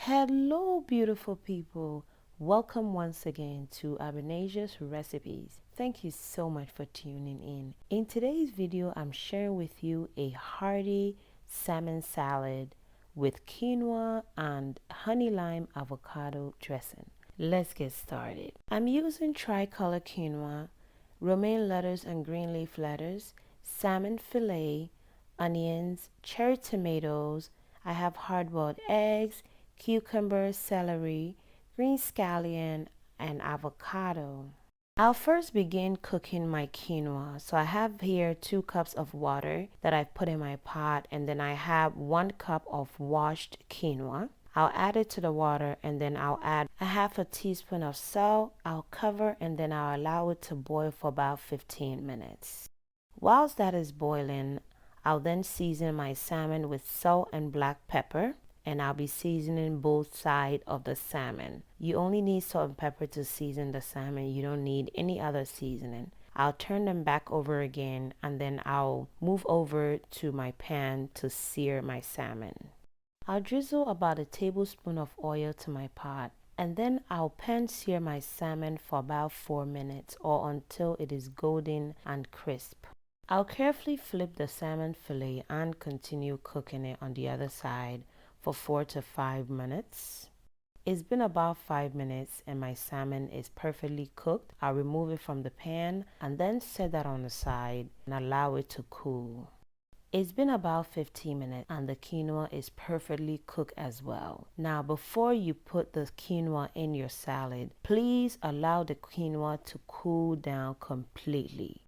Hello, beautiful people. Welcome once again to Abinasia's Recipes. Thank you so much for tuning in. In today's video, I'm sharing with you a hearty salmon salad with quinoa and honey lime avocado dressing. Let's get started. I'm using tricolor quinoa, romaine lettuce and green leaf lettuce, salmon fillet, onions, cherry tomatoes. I have hard-boiled eggs, cucumber, celery, green scallion, and avocado. I'll first begin cooking my quinoa. So I have here 2 cups of water that I've put in my pot, and then I have 1 cup of washed quinoa. I'll add it to the water, and then I'll add a half a teaspoon of salt. I'll cover, and then I'll allow it to boil for about 15 minutes. Whilst that is boiling, I'll then season my salmon with salt and black pepper, and I'll be seasoning both sides of the salmon. You only need salt and pepper to season the salmon. You don't need any other seasoning. I'll turn them back over again, and then I'll move over to my pan to sear my salmon. I'll drizzle about a tablespoon of oil to my pot, and then I'll pan sear my salmon for about 4 minutes or until it is golden and crisp. I'll carefully flip the salmon fillet and continue cooking it on the other side for 4 to 5 minutes. It's been about 5 minutes and my salmon is perfectly cooked. I'll remove it from the pan and then set that on the side and allow it to cool. It's been about 15 minutes and the quinoa is perfectly cooked as well. Now, before you put the quinoa in your salad, please allow the quinoa to cool down completely.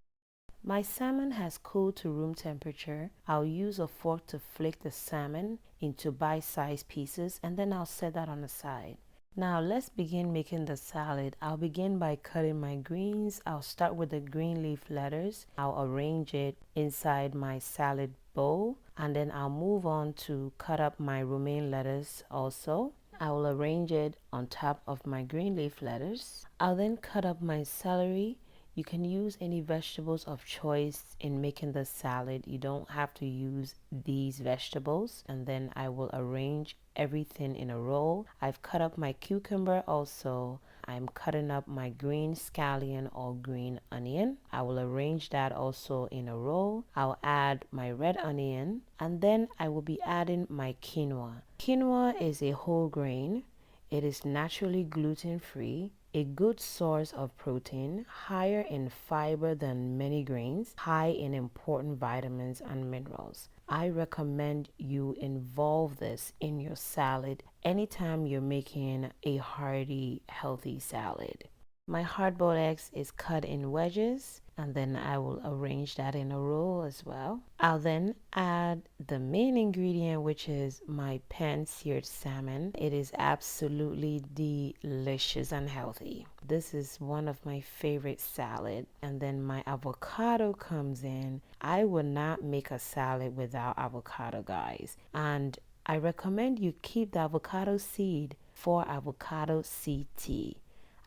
My salmon has cooled to room temperature. I'll use a fork to flick the salmon into bite-sized pieces, and then I'll set that on the side. Now let's begin making the salad. I'll begin by cutting my greens. I'll start with the green leaf lettuce. I'll arrange it inside my salad bowl, and then I'll move on to cut up my romaine lettuce also. I will arrange it on top of my green leaf lettuce. I'll then cut up my celery. You can use any vegetables of choice in making the salad. You don't have to use these vegetables. And then I will arrange everything in a roll. I've cut up my cucumber also. I'm cutting up my green scallion or green onion. I will arrange that also in a roll. I'll add my red onion, and then I will be adding my quinoa. Quinoa is a whole grain. It is naturally gluten-free, a good source of protein, higher in fiber than many grains, high in important vitamins and minerals. I recommend you involve this in your salad anytime you're making a hearty, healthy salad. My hard-boiled eggs is cut in wedges, and then I will arrange that in a roll as well. I'll then add the main ingredient, which is my pan-seared salmon. It is absolutely delicious and healthy. This is one of my favorite salad. And then my avocado comes in. I would not make a salad without avocado, guys. And I recommend you keep the avocado seed for avocado seed tea.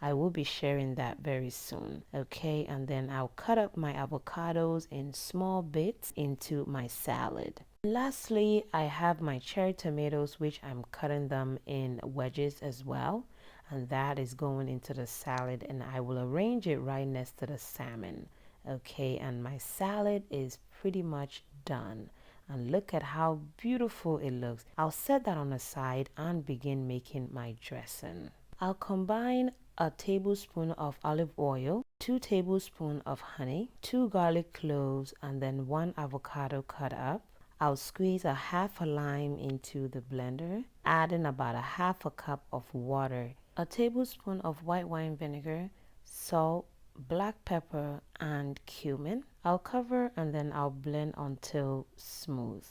I will be sharing that very soon. Okay, and then I'll cut up my avocados in small bits into my salad. Lastly, I have my cherry tomatoes, which I'm cutting them in wedges as well. And that is going into the salad, and I will arrange it right next to the salmon. Okay, and my salad is pretty much done. And look at how beautiful it looks. I'll set that on the side and begin making my dressing. I'll combine a tablespoon of olive oil, 2 tablespoons of honey, 2 garlic cloves, and then 1 avocado cut up. I'll squeeze a half a lime into the blender, adding about a half a cup of water, a tablespoon of white wine vinegar, salt, black pepper, and cumin. I'll cover and then I'll blend until smooth.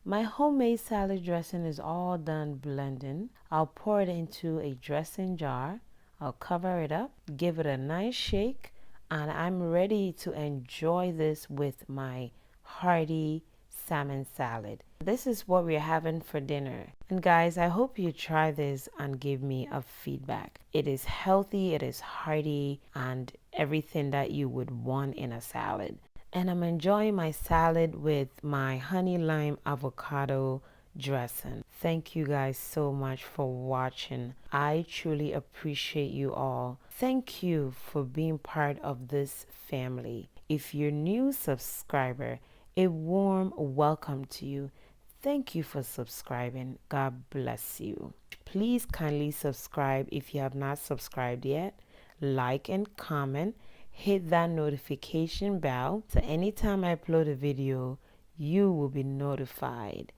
My homemade salad dressing is all done blending. I'll pour it into a dressing jar. I'll cover it up, give it a nice shake, and I'm ready to enjoy this with my hearty salmon salad. This is what we're having for dinner. And guys, I hope you try this and give me a feedback. It is healthy, it is hearty, and everything that you would want in a salad. And I'm enjoying my salad with my honey lime avocado dressing. Thank you guys so much for watching. I truly appreciate you all. Thank you for being part of this family. If you're new subscriber, a warm welcome to you. Thank you for subscribing. God bless you. Please kindly subscribe if you have not subscribed yet. Like and comment. Hit that notification bell so anytime I upload a video, you will be notified.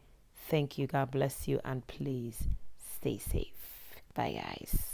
Thank you. God bless you. And please stay safe. Bye, guys.